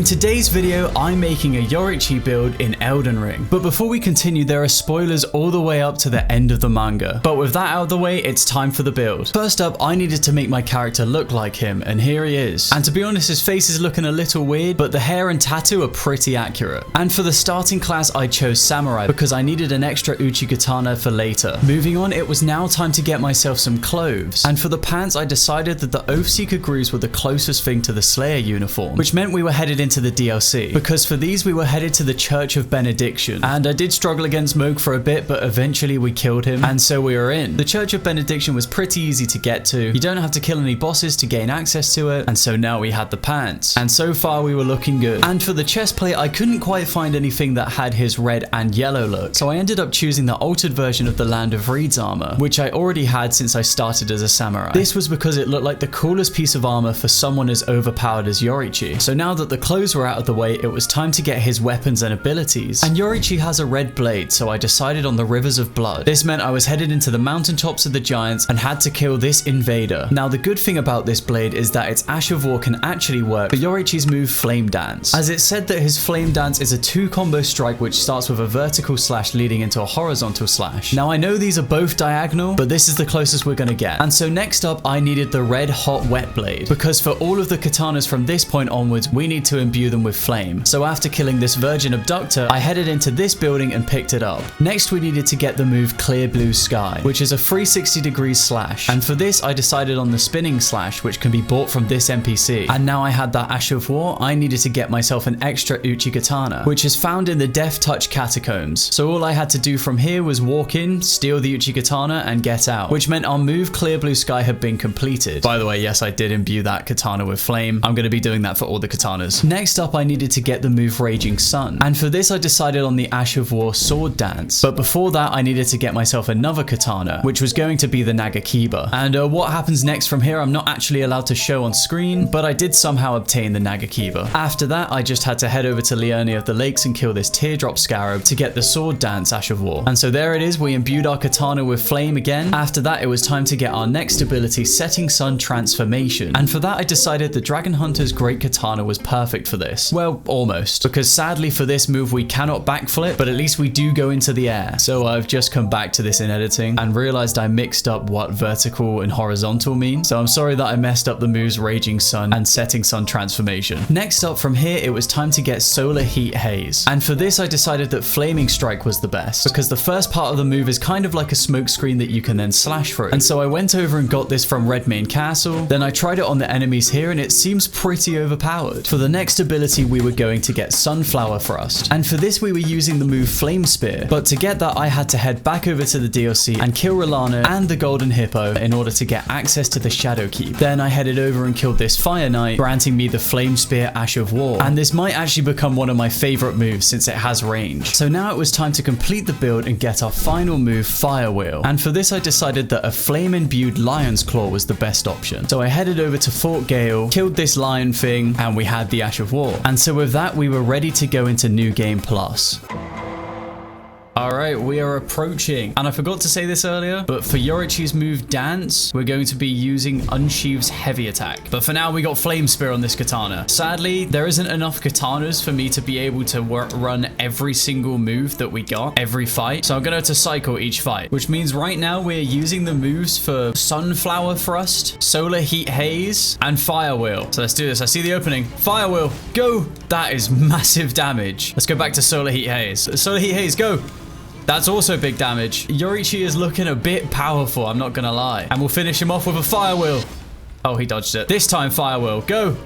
today's video, I'm making a Yoriichi build in Elden Ring. But before we continue, there are spoilers all the way up to the end of the manga. But with that out of the way, it's time for the build. First up, I needed to make my character look like him, and here he is. And to be honest, his face is looking a little weird, but the hair and tattoo are pretty accurate. And for the starting class, I chose Samurai because I needed an extra Uchi katana for later. Moving on, it was now time to get myself some clothes. And for the pants, I decided that the Oathseeker grooves were the closest thing to the Slayer uniform, which meant we were headed into the DLC, because for these we were headed to the Church of Benediction, and I did struggle against Moog for a bit, but eventually we killed him, and so we were in. The Church of Benediction was pretty easy to get to, you don't have to kill any bosses to gain access to it, and so now we had the pants, and so far we were looking good. And for the chest plate, I couldn't quite find anything that had his red and yellow look, so I ended up choosing the altered version of the Land of Reed's armor, which I already had since I started as a samurai. This was because it looked like the coolest piece of armor for someone as overpowered as Yoriichi. So now that the clothes were out of the way, it was time to get his weapons and abilities. And Yoriichi has a red blade, so I decided on the Rivers of Blood. This meant I was headed into the mountaintops of the giants and had to kill this invader. Now the good thing about this blade is that its Ash of War can actually work for Yoriichi's move Flame Dance, as it's said that his Flame Dance is a 2-combo strike which starts with a vertical slash leading into a horizontal slash. Now I know these are both diagonal, but this is the closest we're gonna get. And so next up, I needed the red hot wet blade, because for all of the katanas from this point onwards, we need to imbue them with flame. So after killing this virgin abductor, I headed into this building and picked it up. Next, we needed to get the move Clear Blue Sky, which is a 360 degrees slash. And for this, I decided on the spinning slash, which can be bought from this NPC. And now I had that Ash of War, I needed to get myself an extra Uchi katana, which is found in the Death Touch catacombs. So all I had to do from here was walk in, steal the Uchi katana, and get out, which meant our move Clear Blue Sky had been completed. By the way, yes, I did imbue that katana with flame. I'm going to be doing that for all the katanas. Next up, I needed to get the move Raging Sun, and for this I decided on the Ash of War sword dance. But before that, I needed to get myself another katana, which was going to be the Nagakiba. And what happens next from here, I'm not actually allowed to show on screen, but I did somehow obtain the Nagakiba. After that, I just had to head over to Liurnia of the Lakes and kill this Teardrop Scarab to get the sword dance Ash of War. And so there it is, we imbued our katana with flame again. After that, it was time to get our next ability, Setting Sun Transformation. And for that, I decided the Dragon Hunter's Great Katana was perfect for this. Well, almost. Because sadly for this move, we cannot backflip, but at least we do go into the air. So I've just come back to this in editing and realized I mixed up what vertical and horizontal mean. So I'm sorry that I messed up the moves Raging Sun and Setting Sun Transformation. Next up from here, it was time to get Solar Heat Haze. And for this, I decided that Flaming Strike was the best, because the first part of the move is kind of like a smoke screen that you can then slash through. And so I went over and got this from Redmane Castle. Then I tried it on the enemies here and it seems pretty overpowered. For the next ability, we were going to get Sunflower Thrust. And for this, we were using the move Flame Spear. But to get that, I had to head back over to the DLC and kill Rolano and the Golden Hippo in order to get access to the Shadow Keep. Then I headed over and killed this Fire Knight, granting me the Flame Spear Ash of War. And this might actually become one of my favorite moves since it has range. So now it was time to complete the build and get our final move, Fire Wheel. And for this, I decided that a flame-imbued Lion's Claw was the best option. So I headed over to Fort Gale, killed this lion thing, and we had the Ash of War. And so with that, we were ready to go into New Game Plus. Alright, we are approaching, and I forgot to say this earlier, but for Yoriichi's move Dance, we're going to be using Unsheath's Heavy Attack. But for now, we got Flame Spear on this katana. Sadly, there isn't enough katanas for me to be able to run every single move that we got every fight, so I'm going to have to cycle each fight, which means right now we're using the moves for Sunflower Thrust, Solar Heat Haze, and Fire Wheel. So let's do this. I see the opening. Fire Wheel, go! That is massive damage. Let's go back to Solar Heat Haze. Solar Heat Haze, go! That's also big damage. Yoriichi is looking a bit powerful, I'm not gonna lie. And we'll finish him off with a Fire Wheel. Oh, he dodged it. This time, Fire Wheel. Go.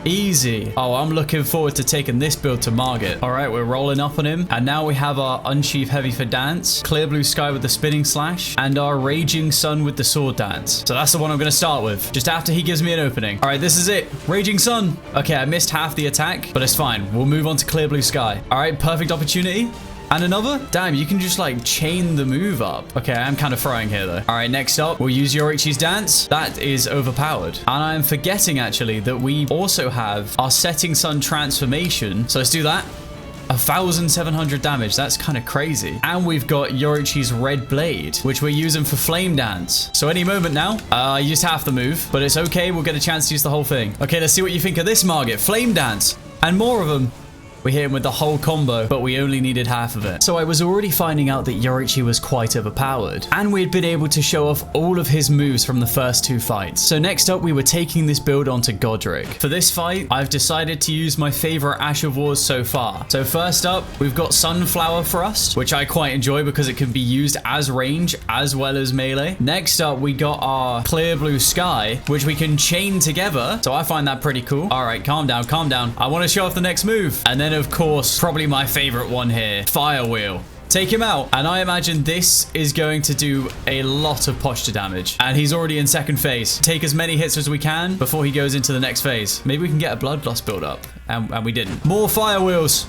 Easy. Oh, I'm looking forward to taking this build to Margit. All right, we're rolling up on him. And now we have our Unsheath Heavy for Dance, Clear Blue Sky with the Spinning Slash, and our Raging Sun with the Sword Dance. So that's the one I'm going to start with, just after he gives me an opening. All right, this is it. Raging Sun. Okay, I missed half the attack, but it's fine. We'll move on to Clear Blue Sky. All right, perfect opportunity. And another? Damn, you can just like chain the move up. Okay, I am kind of throwing here though. All right, next up, we'll use Yoriichi's Dance. That is overpowered. And I am forgetting actually that we also have our Setting Sun Transformation. So let's do that. 1,700 damage. That's kind of crazy. And we've got Yoriichi's Red Blade, which we're using for Flame Dance. So any moment now, I used half the move, but it's okay. We'll get a chance to use the whole thing. Okay, let's see what you think of this, Margit. Flame Dance. And more of them. We hit him with the whole combo, but we only needed half of it. So I was already finding out that Yoriichi was quite overpowered, and we had been able to show off all of his moves from the first 2 fights. So next up, we were taking this build onto Godric. For this fight, I've decided to use my favorite Ash of Wars so far. So first up, we've got Sunflower Thrust, which I quite enjoy because it can be used as range as well as melee. Next up, we got our Clear Blue Sky, which we can chain together. So I find that pretty cool. All right, calm down, calm down. I want to show off the next move. And then of course, probably my favorite one here, Fire Wheel. Take him out. And I imagine this is going to do a lot of posture damage. And he's already in second phase. Take as many hits as we can before he goes into the next phase. Maybe we can get a blood loss build up. And we didn't. More Fire Wheels.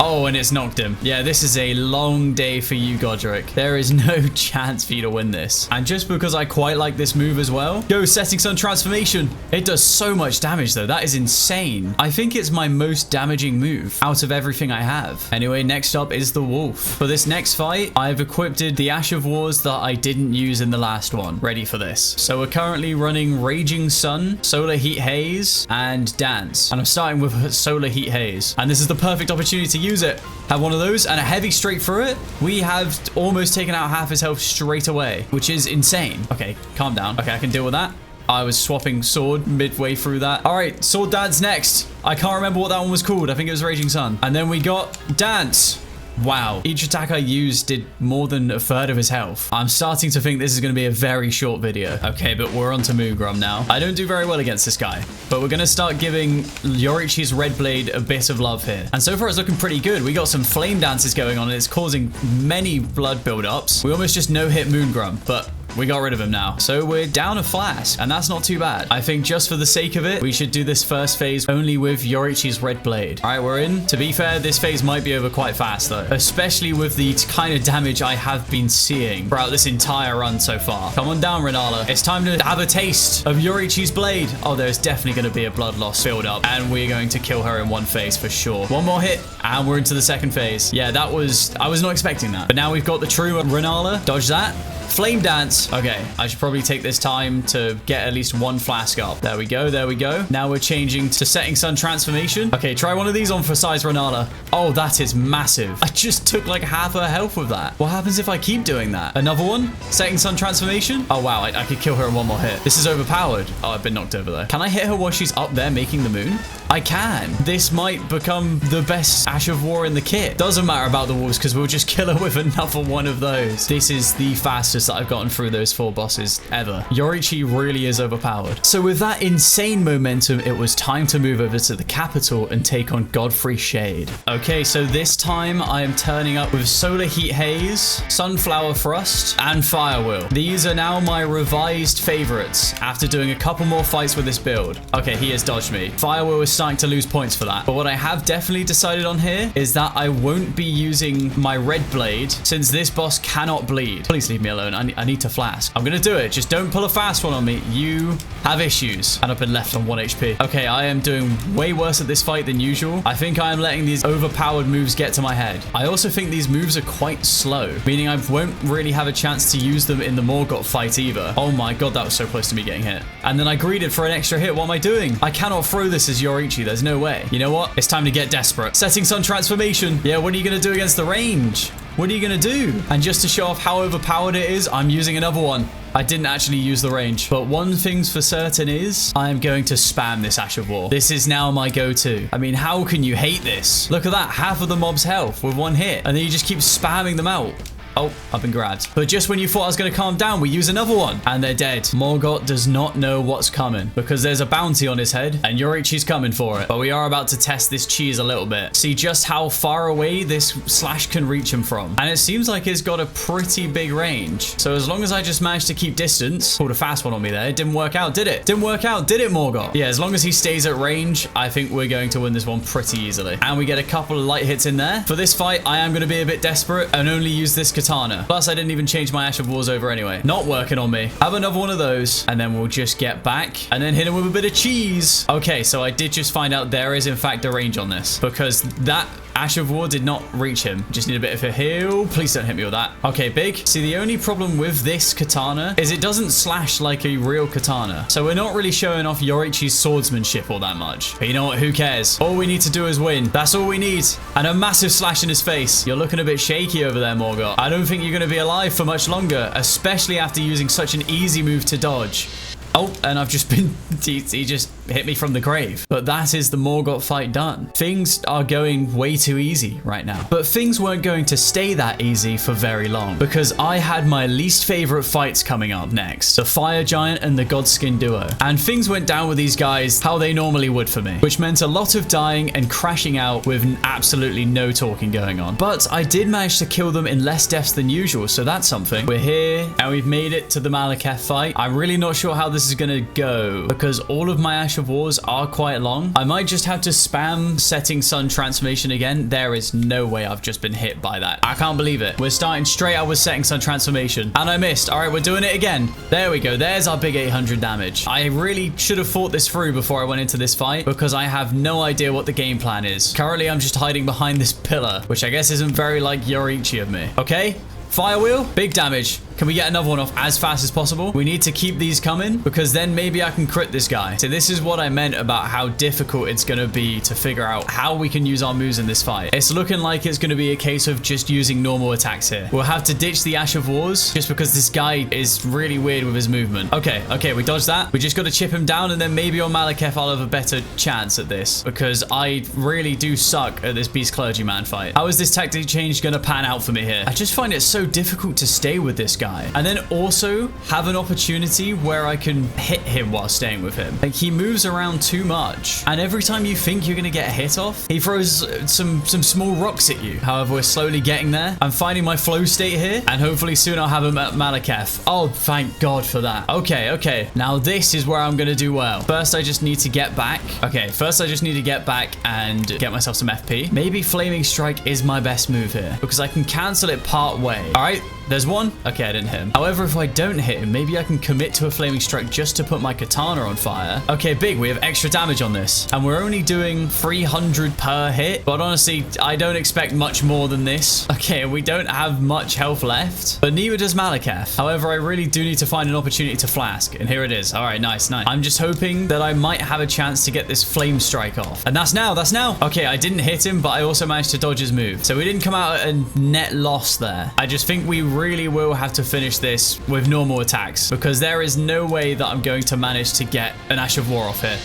Oh, and it's knocked him. Yeah, this is a long day for you, Godric. There is no chance for you to win this. And just because I quite like this move as well, go Setting Sun Transformation. It does so much damage, though. That is insane. I think it's my most damaging move out of everything I have. Anyway, next up is the Wolf. For this next fight, I've equipped the Ash of Wars that I didn't use in the last one. Ready for this. So we're currently running Raging Sun, Solar Heat Haze, and Dance. And I'm starting with Solar Heat Haze. And this is the perfect opportunity to use it. Have one of those and a heavy straight through it. We have almost taken out half his health straight away, which is insane. Okay, calm down. Okay, I can deal with that. I was swapping sword midway through that. All right, Sword Dance next. I can't remember what that one was called. I think it was Raging Sun. And then we got Dance. Wow, each attack I used did more than a third of his health. I'm starting to think this is going to be a very short video. Okay, but we're on to Moogrum now. I don't do very well against this guy, but we're going to start giving Yoriichi's Red Blade a bit of love here. And so far it's looking pretty good. We got some flame dances going on and it's causing many blood build-ups. We almost just no-hit Moogrum, but we got rid of him now. So we're down a flask, and that's not too bad. I think just for the sake of it, we should do this first phase only with Yoriichi's Red Blade. All right, we're in. To be fair, this phase might be over quite fast, though, especially with the kind of damage I have been seeing throughout this entire run so far. Come on down, Renala. It's time to have a taste of Yoriichi's Blade. Oh, there's definitely going to be a blood loss build up, and we're going to kill her in one phase for sure. One more hit, and we're into the second phase. Yeah, I was not expecting that. But now we've got the true Renala. Dodge that. Flame Dance. Okay, I should probably take this time to get at least one flask up. There we go, there we go. Now we're changing to Setting Sun Transformation. Okay, try one of these on for size Renala. Oh, that is massive. I just took like half her health with that. What happens if I keep doing that? Another one? Setting Sun Transformation? Oh, wow, I could kill her in one more hit. This is overpowered. Oh, I've been knocked over there. Can I hit her while she's up there making the moon? I can. This might become the best Ash of War in the kit. Doesn't matter about the wolves because we'll just kill her with another one of those. This is the fastest that I've gotten through those 4 bosses ever. Yoriichi really is overpowered. So with that insane momentum, it was time to move over to the capital and take on Godfrey Shade. Okay, so this time I am turning up with Solar Heat Haze, Sunflower Thrust, and Fire Wheel. These are now my revised favorites after doing a couple more fights with this build. Okay, he has dodged me. Fire Wheel is starting to lose points for that. But what I have definitely decided on here is that I won't be using my Red Blade since this boss cannot bleed. Please leave me alone. I need to flask. I'm gonna do it. Just don't pull a fast one on me. You have issues. And I've been left on 1 HP. Okay, I am doing way worse at this fight than usual. I think I am letting these overpowered moves get to my head. I also think these moves are quite slow, meaning I won't really have a chance to use them in the Morgott fight either. Oh my god, that was so close to me getting hit. And then I greeted for an extra hit. What am I doing? I cannot throw this as Yoriichi. There's no way. You know what? It's time to get desperate. Setting Sun Transformation. Yeah, what are you going to do against the range? What are you going to do? And just to show off how overpowered it is, I'm using another one. I didn't actually use the range. But one thing's for certain is I am going to spam this Ash of War. This is now my go-to. I mean, how can you hate this? Look at that. Half of the mob's health with 1 hit. And then you just keep spamming them out. Oh, I've been grabbed. But just when you thought I was going to calm down, we use another one. And they're dead. Morgott does not know what's coming because there's a bounty on his head and Yoriichi's coming for it. But we are about to test this cheese a little bit. See just how far away this slash can reach him from. And it seems like it's got a pretty big range. So as long as I just manage to keep distance, pulled a fast one on me there. It didn't work out, did it? Didn't work out, did it, Morgott? Yeah, as long as he stays at range, I think we're going to win this one pretty easily. And we get a couple of light hits in there. For this fight, I am going to be a bit desperate and only use this katana. Plus, I didn't even change my Ash of Wars over anyway. Not working on me. Have another one of those, and then we'll just get back and then hit him with a bit of cheese. Okay, so I did just find out there is, in fact, a range on this because that Ash of War did not reach him. Just need a bit of a heal. Please don't hit me with that. Okay, big. See, the only problem with this katana is it doesn't slash like a real katana. So we're not really showing off Yoriichi's swordsmanship all that much. But you know what? Who cares? All we need to do is win. That's all we need. And a massive slash in his face. You're looking a bit shaky over there, Morgott. I don't think you're going to be alive for much longer, especially after using such an easy move to dodge. Oh, and I've just been... he just hit me from the grave. But that is the Morgott fight done. Things are going way too easy right now. But things weren't going to stay that easy for very long, because I had my least favorite fights coming up next. The Fire Giant and the Godskin duo. And things went down with these guys how they normally would for me, which meant a lot of dying and crashing out with absolutely no talking going on. But I did manage to kill them in less deaths than usual, so that's something. We're here, and we've made it to the Malekith fight. I'm really not sure how this is going to go, because all of my Ash of Wars are quite long. I might just have to spam Setting Sun transformation again. There is no way I've just been hit by that. I can't believe it. We're starting straight out with Setting Sun transformation, and I missed. All right, we're doing it again. There we go. There's our big 800 damage. I really should have thought this through before I went into this fight, because I have no idea what the game plan is. Currently, I'm just hiding behind this pillar, which I guess isn't very like Yoriichi of me. Okay. Fire wheel, big damage. Can we get another one off as fast as possible? We need to keep these coming, because then maybe I can crit this guy. So this is what I meant about how difficult it's going to be to figure out how we can use our moves in this fight. It's looking like it's going to be a case of just using normal attacks here. We'll have to ditch the Ash of Wars just because this guy is really weird with his movement. Okay, we dodged that. We just got to chip him down, and then maybe on Malekith I'll have a better chance at this, because I really do suck at this Beast Clergyman fight. How is this tactic change going to pan out for me here? I just find it so difficult to stay with this guy, and then also have an opportunity where I can hit him while staying with him. Like, he moves around too much, and every time you think you're gonna get a hit off, he throws some small rocks at you. However, we're slowly getting there. I'm finding my flow state here, and hopefully soon I'll have him at Malekith. Oh, thank God for that. Okay, now this is where I'm gonna do well. First, I just need to get back. Okay, first I just need to get back and get myself some FP. Maybe Flaming Strike is my best move here, because I can cancel it part way. All right, there's one. Okay, I didn't hit him. However, if I don't hit him, maybe I can commit to a Flaming Strike just to put my katana on fire. Okay, big. We have extra damage on this, and we're only doing 300 per hit, but honestly, I don't expect much more than this. Okay, we don't have much health left, but neither does Malekith. However, I really do need to find an opportunity to flask, and here it is. All right, nice. I'm just hoping that I might have a chance to get this Flame Strike off, and that's now. Okay, I didn't hit him, but I also managed to dodge his move, so we didn't come out at a net loss there. I just think we really will have to finish this with normal attacks, because there is no way that I'm going to manage to get an Ash of War off here.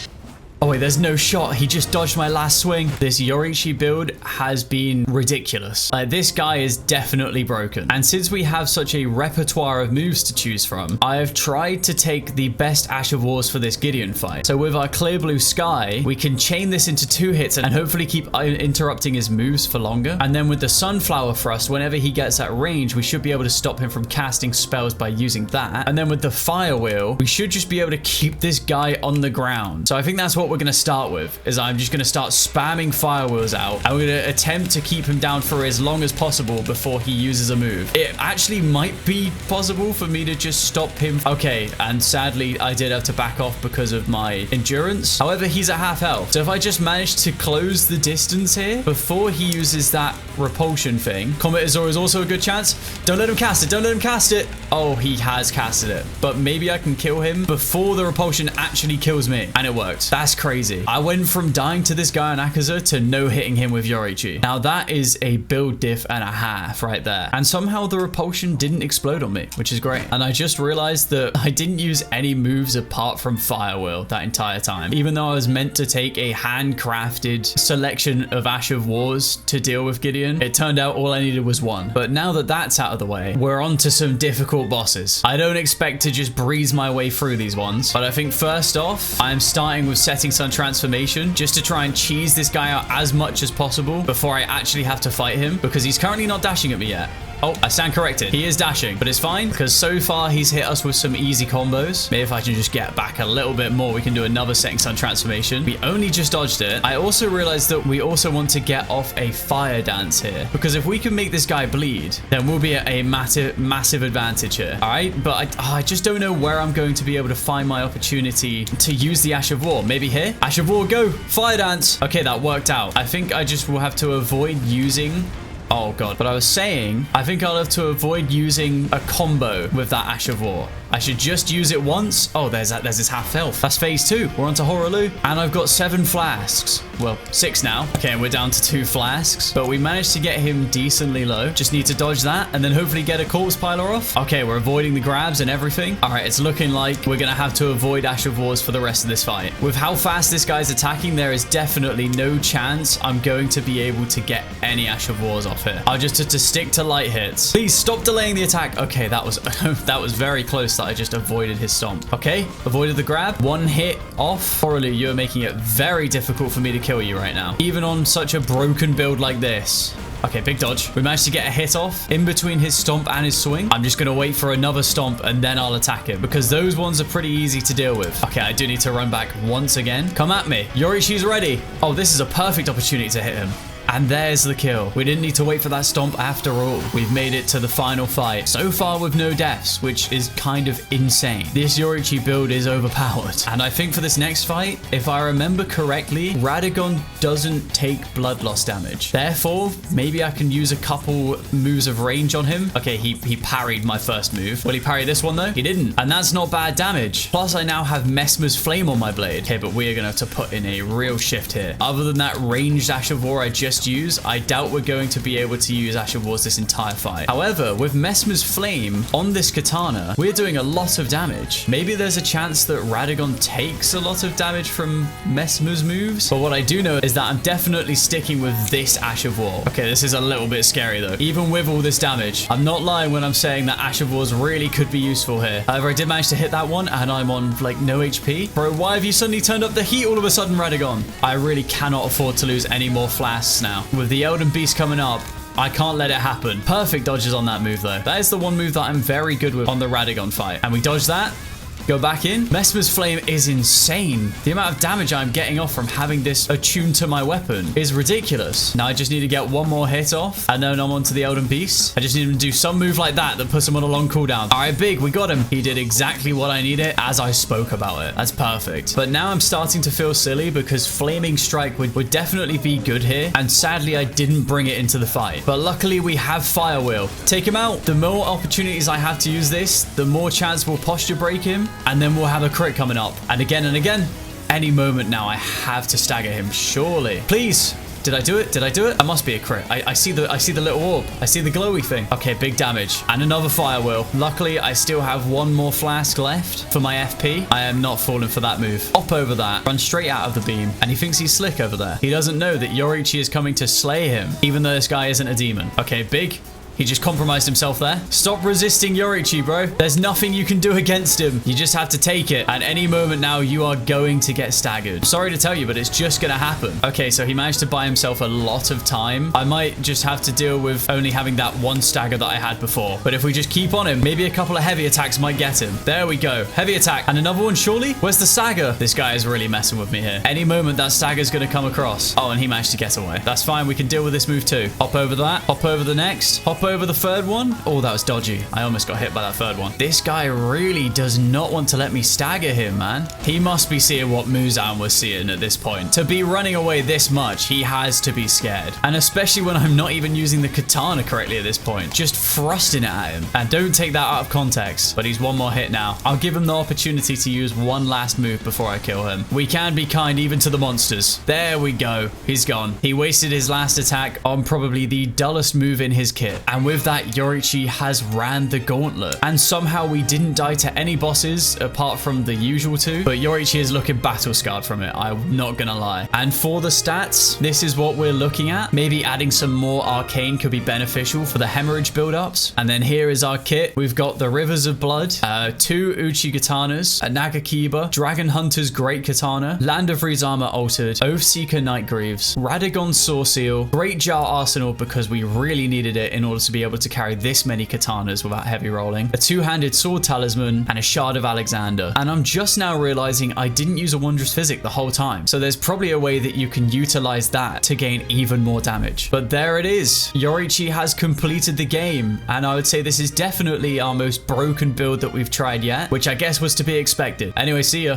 Oh wait, there's no shot. He just dodged my last swing. This Yoriichi build has been ridiculous. Like, this guy is definitely broken. And since we have such a repertoire of moves to choose from, I have tried to take the best Ash of Wars for this Gideon fight. So with our Clear Blue Sky, we can chain this into 2 hits and hopefully keep interrupting his moves for longer. And then with the Sunflower Thrust, whenever he gets at range, we should be able to stop him from casting spells by using that. And then with the Fire Wheel, we should just be able to keep this guy on the ground. So I think that's what we're going to start with, is I'm just going to start spamming Fire Wheels out. I'm going to attempt to keep him down for as long as possible before he uses a move. It actually might be possible for me to just stop him. Okay, and sadly, I did have to back off because of my endurance. However, he's at half health. So if I just manage to close the distance here before he uses that repulsion thing, Comet Azor is also a good chance. Don't let him cast it. Don't let him cast it. Oh, he has casted it. But maybe I can kill him before the repulsion actually kills me. And it worked. That's crazy. I went from dying to this guy on Akaza to no hitting him with Yoriichi. Now that is a build diff and a half right there. And somehow the repulsion didn't explode on me, which is great. And I just realized that I didn't use any moves apart from Fire Wheel that entire time. Even though I was meant to take a handcrafted selection of Ash of Wars to deal with Gideon, it turned out all I needed was one. But now that that's out of the way, we're on to some difficult bosses. I don't expect to just breeze my way through these ones, but I think first off, I'm starting with Setting Sun transformation just to try and cheese this guy out as much as possible before I actually have to fight him, because he's currently not dashing at me yet. Oh, I stand corrected. He is dashing, but it's fine because so far he's hit us with some easy combos. Maybe if I can just get back a little bit more, we can do another Setting Sun transformation. We only just dodged it. I also realized that we also want to get off a fire dance here because if we can make this guy bleed, then we'll be at a massive advantage here. All right, but I just don't know where I'm going to be able to find my opportunity to use the Ash of War. Maybe here? Ash of War, go! Fire dance! Okay, that worked out. I think I just will have to avoid using... Oh god. But I was saying, I think I'll have to avoid using a combo with that Ash of War. I should just use it once. Oh, there's his half health. That's phase 2. We're on to Horaloo. And I've got 7 flasks. Well, 6 now. Okay, we're down to 2 flasks. But we managed to get him decently low. Just need to dodge that and then hopefully get a corpse piler off. Okay, we're avoiding the grabs and everything. All right, it's looking like we're going to have to avoid Ash of Wars for the rest of this fight. With how fast this guy's attacking, there is definitely no chance I'm going to be able to get any Ash of Wars off here. I'll just have to stick to light hits. Please stop delaying the attack. Okay, that was that was very close that I just avoided his stomp. Okay, avoided the grab. 1 hit off. Horaloo, you're making it very difficult for me to kill you right now. Even on such a broken build like this. Okay, big dodge. We managed to get a hit off in between his stomp and his swing. I'm just going to wait for another stomp and then I'll attack him because those ones are pretty easy to deal with. Okay, I do need to run back once again. Come at me. Yoriichi's ready. Oh, this is a perfect opportunity to hit him. And there's the kill. We didn't need to wait for that stomp after all. We've made it to the final fight. So far with no deaths, which is kind of insane. This Yoriichi build is overpowered. And I think for this next fight, if I remember correctly, Radagon doesn't take blood loss damage. Therefore, maybe I can use a couple moves of range on him. Okay, he parried my first move. Will he parry this one though? He didn't. And that's not bad damage. Plus, I now have Messmer's Flame on my blade. Okay, but we are going to have to put in a real shift here. Other than that ranged Ash of War I just use, I doubt we're going to be able to use Ash of Wars this entire fight. However, with Messmer's Flame on this katana, we're doing a lot of damage. Maybe there's a chance that Radagon takes a lot of damage from Messmer's moves, but what I do know is that I'm definitely sticking with this Ash of War. Okay, this is a little bit scary though, even with all this damage. I'm not lying when I'm saying that Ash of Wars really could be useful here. However, I did manage to hit that one and I'm on like no HP. Bro, why have you suddenly turned up the heat all of a sudden, Radagon? I really cannot afford to lose any more flasks now. With the Elden Beast coming up, I can't let it happen. Perfect dodges on that move though. That is the one move that I'm very good with on the Radagon fight. And we dodge that. Go back in. Messmer's Flame is insane. The amount of damage I'm getting off from having this attuned to my weapon is ridiculous. Now I just need to get one more hit off and then I'm on to the Elden Beast. I just need him to do some move like that puts him on a long cooldown. All right, big, we got him. He did exactly what I needed as I spoke about it. That's perfect. But now I'm starting to feel silly because Flaming Strike would definitely be good here. And sadly, I didn't bring it into the fight. But luckily, we have Fire Wheel. Take him out. The more opportunities I have to use this, the more chance we'll posture break him. And then we'll have a crit coming up. And again, any moment now, I have to stagger him. Surely. Please. Did I do it? Did I do it? I must be a crit. I see the little orb. I see the glowy thing. Okay, big damage. And another Fire Wheel. Luckily, I still have one more flask left for my FP. I am not falling for that move. Hop over that. Run straight out of the beam. And he thinks he's slick over there. He doesn't know that Yoriichi is coming to slay him, even though this guy isn't a demon. Okay, big. He just compromised himself there. Stop resisting Yoriichi, bro. There's nothing you can do against him. You just have to take it. At any moment now, you are going to get staggered. Sorry to tell you, but it's just going to happen. Okay, so he managed to buy himself a lot of time. I might just have to deal with only having that one stagger that I had before. But if we just keep on him, maybe a couple of heavy attacks might get him. There we go. Heavy attack. And another one, surely? Where's the stagger? This guy is really messing with me here. Any moment, that stagger's going to come across. Oh, and he managed to get away. That's fine. We can deal with this move too. Hop over that. Hop over the next. Hop over the third one. Oh, that was dodgy. I almost got hit by that third one. This guy really does not want to let me stagger him, man. He must be seeing what Muzan was seeing at this point. To be running away this much, he has to be scared. And especially when I'm not even using the katana correctly at this point. Just thrusting it at him. And don't take that out of context. But he's one more hit now. I'll give him the opportunity to use one last move before I kill him. We can be kind even to the monsters. There we go. He's gone. He wasted his last attack on probably the dullest move in his kit. And with that, Yoriichi has ran the gauntlet. And somehow we didn't die to any bosses apart from the usual two. But Yoriichi is looking battle scarred from it. I'm not gonna lie. And for the stats, this is what we're looking at. Maybe adding some more arcane could be beneficial for the hemorrhage build-ups. And then here is our kit. We've got the Rivers of Blood, 2 Uchi Katanas, a Nagakiba, Dragon Hunter's Great Katana, Land of Reed's Armor Altered, Oathseeker Nightgreaves, Radagon Sword Seal, Great Jar Arsenal because we really needed it in order to be able to carry this many katanas without heavy rolling, a two-handed sword talisman, and a shard of Alexander. And I'm just now realizing I didn't use a wondrous physic the whole time, so there's probably a way that you can utilize that to gain even more damage. But there it is. Yoriichi has completed the game, and I would say this is definitely our most broken build that we've tried yet, which I guess was to be expected. Anyway, see ya.